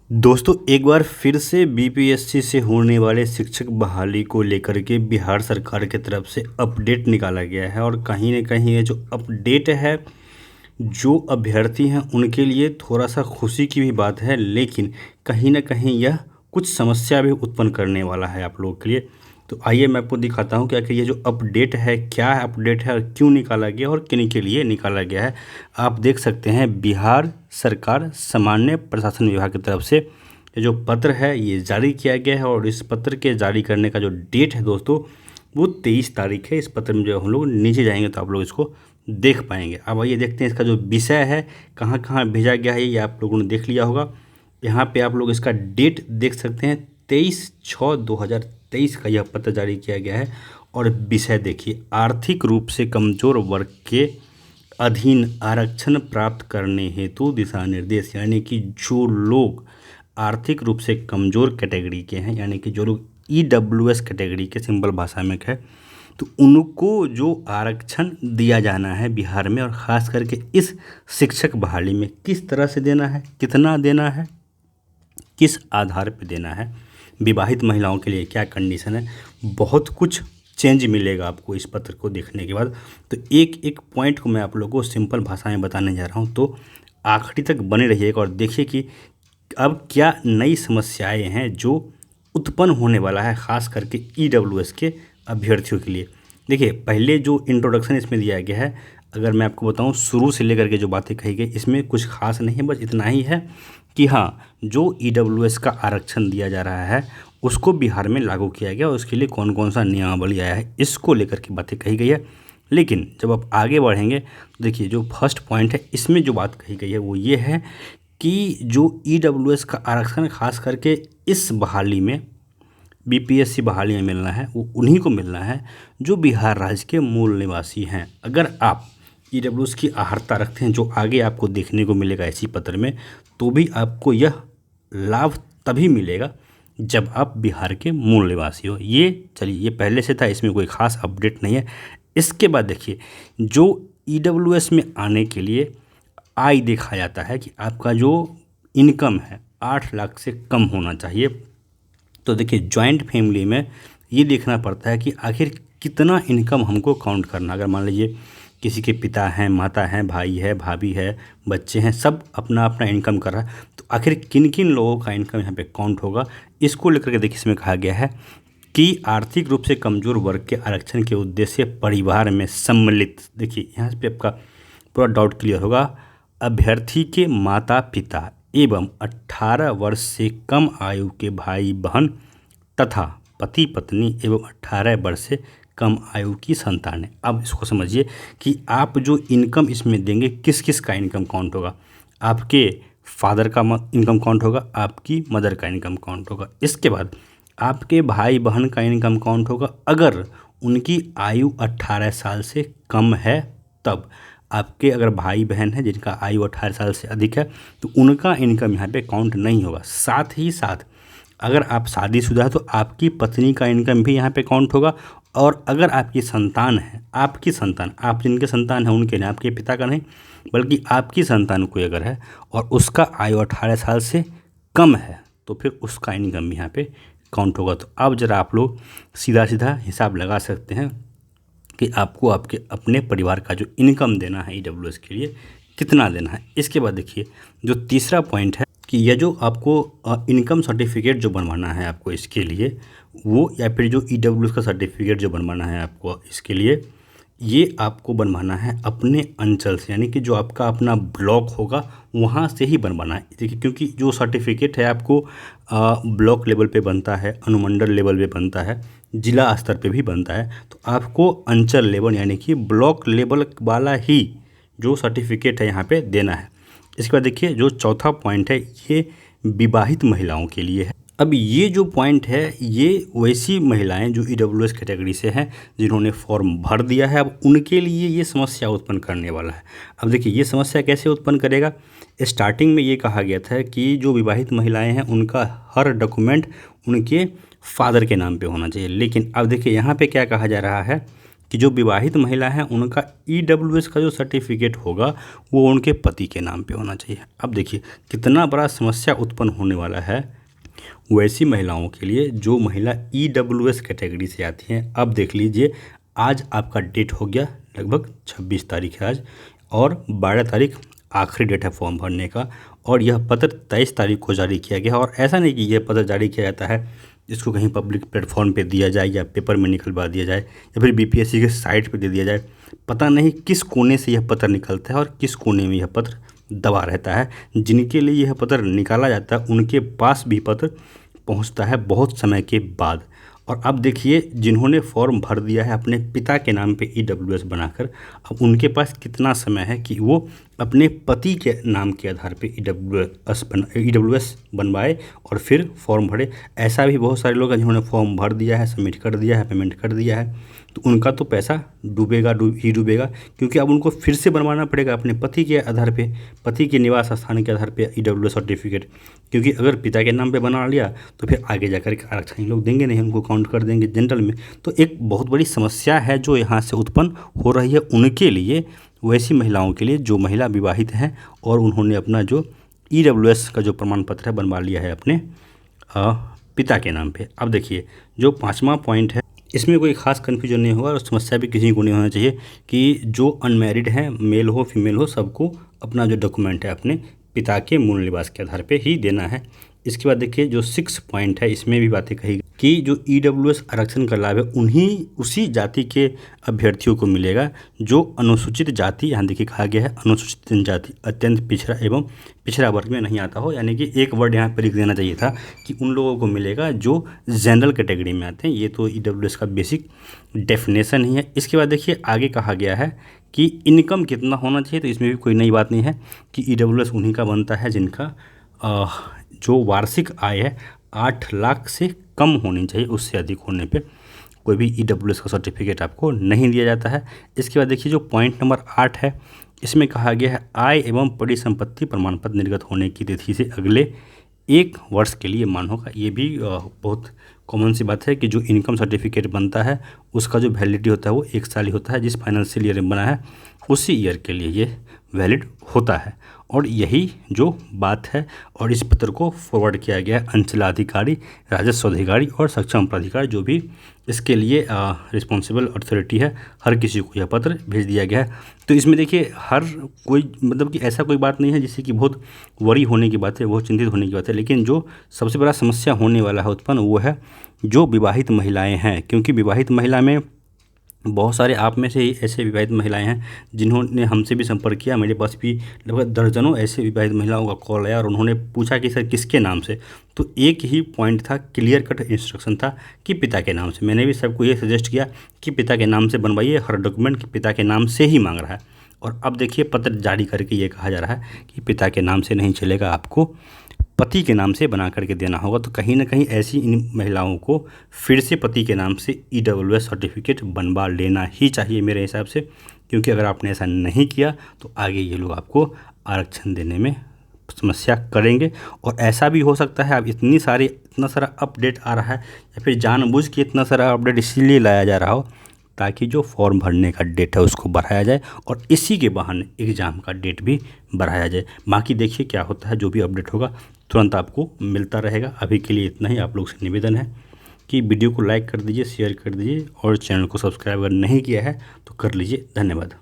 दोस्तों एक बार फिर से बीपीएससी से होने वाले शिक्षक बहाली को लेकर के बिहार सरकार की तरफ से अपडेट निकाला गया है और कहीं न कहीं ये जो अपडेट है, जो अभ्यर्थी हैं उनके लिए थोड़ा सा खुशी की भी बात है, लेकिन कहीं न कहीं यह कुछ समस्या भी उत्पन्न करने वाला है आप लोगों के लिए। तो आइए मैं आपको दिखाता हूँ कि आखिर ये जो अपडेट है, क्या अपडेट है और क्यों निकाला गया और किन के लिए निकाला गया है। आप देख सकते हैं बिहार सरकार सामान्य प्रशासन विभाग की तरफ से ये जो पत्र है ये जारी किया गया है और इस पत्र के जारी करने का जो डेट है दोस्तों वो 23 तारीख है। इस पत्र में जो हम लोग नीचे जाएंगे तो आप लोग इसको देख पाएंगे। अब आइए देखते हैं इसका जो विषय है कहाँ कहाँ भेजा गया है, ये आप लोगों ने देख लिया होगा। यहाँ पे आप लोग इसका डेट देख सकते हैं 23/6/2023 का यह पत्र जारी किया गया है। और विषय देखिए, आर्थिक रूप से कमज़ोर वर्ग के अधीन आरक्षण प्राप्त करने हेतु दिशा निर्देश। यानी कि जो लोग आर्थिक रूप से कमज़ोर कैटेगरी के हैं, यानी कि जो लोग ईडब्ल्यूएस कैटेगरी के, सिंपल भाषा में है, तो उनको जो आरक्षण दिया जाना है बिहार में और ख़ास करके इस शिक्षक बहाली में किस तरह से देना है, कितना देना है, किस आधार पे देना है, विवाहित महिलाओं के लिए क्या कंडीशन है, बहुत कुछ चेंज मिलेगा आपको इस पत्र को देखने के बाद। तो एक एक पॉइंट को मैं आप लोगों को सिंपल भाषा में बताने जा रहा हूँ, तो आखिरी तक बने रहिएगा और देखिए कि अब क्या नई समस्याएं हैं जो उत्पन्न होने वाला है ख़ास करके ईडब्ल्यूएस के अभ्यर्थियों के लिए। देखिए पहले जो इंट्रोडक्शन इसमें दिया गया है, अगर मैं आपको बताऊं शुरू से लेकर के जो बातें कही गई इसमें कुछ खास नहीं है, बस इतना ही है कि हाँ, जो ईडब्ल्यूएस का आरक्षण दिया जा रहा है उसको बिहार में लागू किया गया और उसके लिए कौन कौन सा नियमावली आया है इसको लेकर के बातें कही गई है। लेकिन जब आप आगे बढ़ेंगे तो देखिए जो फर्स्ट पॉइंट है इसमें जो बात कही गई है वो ये है कि जो ईडब्ल्यूएस का आरक्षण खास करके इस बहाली में, बीपीएससी बहाली में मिलना है वो उन्हीं को मिलना है जो बिहार राज्य के मूल निवासी हैं। अगर आप ईडब्ल्यूएस की अहर्ता रखते हैं, जो आगे आपको देखने को मिलेगा इसी पत्र में, तो भी आपको यह लाभ तभी मिलेगा जब आप बिहार के मूल निवासी हो। ये चलिए ये पहले से था, इसमें कोई ख़ास अपडेट नहीं है। इसके बाद देखिए जो ईडब्ल्यूएस में आने के लिए आय देखा जाता है कि आपका जो इनकम है 8 लाख से कम होना चाहिए। तो देखिए जॉइंट फैमिली में ये देखना पड़ता है कि आखिर कितना इनकम हमको काउंट करना। अगर मान लीजिए किसी के पिता हैं, माता हैं, भाई है, भाभी है, बच्चे हैं, सब अपना अपना इनकम कर रहा है, तो आखिर किन किन लोगों का इनकम यहाँ पे काउंट होगा इसको लेकर के देखिए इसमें कहा गया है कि आर्थिक रूप से कमज़ोर वर्ग के आरक्षण के उद्देश्य परिवार में सम्मिलित। देखिए यहाँ पे आपका पूरा डाउट क्लियर होगा। अभ्यर्थी के माता पिता एवं 18 वर्ष से कम आयु के भाई बहन तथा पति पत्नी एवं 18 वर्ष से कम आयु की संतानें। अब इसको समझिए कि आप जो इनकम इसमें देंगे किस किस का इनकम काउंट होगा। आपके फादर का इनकम काउंट होगा, आपकी मदर का इनकम काउंट होगा, इसके बाद आपके भाई बहन का इनकम काउंट होगा अगर उनकी आयु 18 साल से कम है। तब आपके अगर भाई बहन है जिनका आयु 18 साल से अधिक है तो उनका इनकम यहाँ पे काउंट नहीं होगा। साथ ही साथ अगर आप शादीशुदा है तो आपकी पत्नी का इनकम भी यहाँ पे काउंट होगा। और अगर आपकी संतान है, आपकी संतान, आप जिनके संतान हैं उनके नहीं, आपके पिता का नहीं बल्कि आपकी संतान कोई अगर है और उसका आयु 18 साल से कम है तो फिर उसका इनकम भी यहाँ पे काउंट होगा। तो अब ज़रा आप लोग सीधा सीधा हिसाब लगा सकते हैं कि आपको आपके अपने परिवार का जो इनकम देना है ईडब्ल्यूएस के लिए कितना देना है। इसके बाद देखिए जो तीसरा पॉइंट है कि यह जो आपको इनकम सर्टिफिकेट जो बनवाना है आपको इसके लिए वो, या फिर जो ईडब्ल्यूएस का सर्टिफिकेट जो बनवाना है आपको इसके लिए, ये आपको बनवाना है अपने अंचल से, यानी कि जो आपका अपना ब्लॉक होगा वहाँ से ही बनवाना है। देखिए क्योंकि जो सर्टिफिकेट है आपको ब्लॉक लेवल पे बनता है, अनुमंडल लेवल पे बनता है, जिला स्तर पे भी बनता है, तो आपको अंचल लेवल यानी कि ब्लॉक लेवल वाला ही जो सर्टिफिकेट है यहाँ पे देना है। इसके बाद देखिए जो चौथा पॉइंट है ये विवाहित महिलाओं के लिए है। अब ये जो पॉइंट है ये वैसी महिलाएं जो ईडब्ल्यूएस कैटेगरी से हैं जिन्होंने फॉर्म भर दिया है, अब उनके लिए ये समस्या उत्पन्न करने वाला है। अब देखिए ये समस्या कैसे उत्पन्न करेगा। स्टार्टिंग में ये कहा गया था कि जो विवाहित महिलाएं हैं उनका हर डॉक्यूमेंट उनके फादर के नाम पे होना चाहिए, लेकिन अब देखिए यहाँ पे क्या कहा जा रहा है कि जो विवाहित महिला हैं उनका ईडब्ल्यूएस का जो सर्टिफिकेट होगा वो उनके पति के नाम पे होना चाहिए। अब देखिए कितना बड़ा समस्या उत्पन्न होने वाला है वैसी महिलाओं के लिए जो महिला ईडब्ल्यूएस कैटेगरी से आती हैं। अब देख लीजिए, आज आपका डेट हो गया, लगभग 26 तारीख है आज, और 12 तारीख आखिरी डेट है फॉर्म भरने का, और यह पत्र 23 तारीख को जारी किया गया। और ऐसा नहीं कि यह पत्र जारी किया जाता है इसको कहीं पब्लिक प्लेटफॉर्म पे दिया जाए या पेपर में निकलवा दिया जाए या फिर बीपीएससी के साइट पे दे दिया जाए। पता नहीं किस कोने से यह पत्र निकलता है और किस कोने में यह पत्र दबा रहता है। जिनके लिए यह पत्र निकाला जाता है उनके पास भी पत्र पहुंचता है बहुत समय के बाद। और अब देखिए, जिन्होंने फॉर्म भर दिया है अपने पिता के नाम पे ईडब्ल्यूएस बनाकर, अब उनके पास कितना समय है कि वो अपने पति के नाम के आधार पे ईडब्ल्यूएस बनवाए और फिर फॉर्म भरे। ऐसा भी बहुत सारे लोग हैं जिन्होंने फॉर्म भर दिया है, सबमिट कर दिया है, पेमेंट कर दिया है, तो उनका तो पैसा डूबेगा ही डूबेगा, क्योंकि अब उनको फिर से बनवाना पड़ेगा अपने पति के आधार पे, पति के निवास स्थान के आधार पे ईडब्ल्यूएस सर्टिफिकेट। क्योंकि अगर पिता के नाम पे बना लिया तो फिर आगे जाकर के आरक्षण लोग देंगे नहीं, उनको काउंट कर देंगे जनरल में। तो एक बहुत बड़ी समस्या है जो यहाँ से उत्पन्न हो रही है उनके लिए, वैसी महिलाओं के लिए जो महिला विवाहित हैं और उन्होंने अपना जो ईडब्ल्यूएस का जो प्रमाण पत्र है बनवा लिया है अपने पिता के नाम पे। अब देखिए, जो 5वां पॉइंट है इसमें कोई खास कन्फ्यूजन नहीं होगा और समस्या भी किसी को नहीं होना चाहिए कि जो अनमैरिड हैं, मेल हो फीमेल हो, सबको अपना जो डॉक्यूमेंट है अपने पिता के मूल निवास के आधार पे ही देना है। इसके बाद देखिए, जो 6 पॉइंट है इसमें भी बातें कही कि जो ईडब्ल्यूएस आरक्षण का लाभ है उसी जाति के अभ्यर्थियों को मिलेगा जो अनुसूचित जाति, यहाँ देखिए कहा गया है अनुसूचित जनजाति, अत्यंत पिछड़ा एवं पिछड़ा वर्ग में नहीं आता हो। यानी कि एक वर्ड यहाँ पर लिख देना चाहिए था कि उन लोगों को मिलेगा जो जनरल कैटेगरी में आते हैं। ये तो ईडब्ल्यूएस का बेसिक डेफिनेशन ही है। इसके बाद देखिए, आगे कहा गया है कि इनकम कितना होना चाहिए, तो इसमें भी कोई नई बात नहीं है कि ईडब्ल्यूएस उन्हीं का बनता है जिनका जो वार्षिक आय है 8 लाख से कम होनी चाहिए, उससे अधिक होने पे कोई भी ईडब्ल्यूएस का सर्टिफिकेट आपको नहीं दिया जाता है। इसके बाद देखिए, जो पॉइंट नंबर 8 है इसमें कहा गया है आय एवं परिसंपत्ति प्रमाण पत्र निर्गत होने की तिथि से अगले 1 वर्ष के लिए मान होगा। ये भी बहुत कॉमन सी बात है कि जो इनकम सर्टिफिकेट बनता है उसका जो वैलिडिटी होता है वो 1 साल ही होता है। जिस फाइनेंशियल ईयर में बना है उसी ईयर के लिए ये वैलिड होता है। और यही जो बात है, और इस पत्र को फॉरवर्ड किया गया है अंचलाधिकारी, राजस्व अधिकारी और सक्षम प्राधिकार, जो भी इसके लिए रिस्पॉन्सिबल अथॉरिटी है, हर किसी को यह पत्र भेज दिया गया है। तो इसमें देखिए, हर कोई मतलब कि ऐसा कोई बात नहीं है जिससे कि बहुत वरी होने की बात है, बहुत चिंतित होने की बात है। लेकिन जो सबसे बड़ा समस्या होने वाला है उत्पन्न वो है जो विवाहित महिलाएँ हैं, क्योंकि विवाहित महिला में बहुत सारे आप में से ही ऐसे विवाहित महिलाएं हैं जिन्होंने हमसे भी संपर्क किया। मेरे पास भी लगभग दर्जनों ऐसे विवाहित महिलाओं का कॉल आया और उन्होंने पूछा कि सर किसके नाम से, तो एक ही पॉइंट था, क्लियर कट इंस्ट्रक्शन था कि पिता के नाम से। मैंने भी सबको ये सजेस्ट किया कि पिता के नाम से बनवाइए, हर डॉक्यूमेंट पिता के नाम से ही मांग रहा है। और अब देखिए, पत्र जारी करके ये कहा जा रहा है कि पिता के नाम से नहीं चलेगा, आपको पति के नाम से बना करके देना होगा। तो कहीं ना कहीं ऐसी इन महिलाओं को फिर से पति के नाम से ईडब्ल्यूएस सर्टिफिकेट बनवा लेना ही चाहिए मेरे हिसाब से, क्योंकि अगर आपने ऐसा नहीं किया तो आगे ये लोग आपको आरक्षण देने में समस्या करेंगे। और ऐसा भी हो सकता है, अब इतना सारा अपडेट आ रहा है या फिर जानबूझ के इतना सारा अपडेट इसीलिए लाया जा रहा हो ताकि जो फॉर्म भरने का डेट है उसको बढ़ाया जाए और इसी के बहाने एग्ज़ाम का डेट भी बढ़ाया जाए। बाकी देखिए क्या होता है, जो भी अपडेट होगा तुरंत आपको मिलता रहेगा। अभी के लिए इतना ही। आप लोग से निवेदन है कि वीडियो को लाइक कर दीजिए, शेयर कर दीजिए और चैनल को सब्सक्राइब अगर नहीं किया है तो कर लीजिए। धन्यवाद।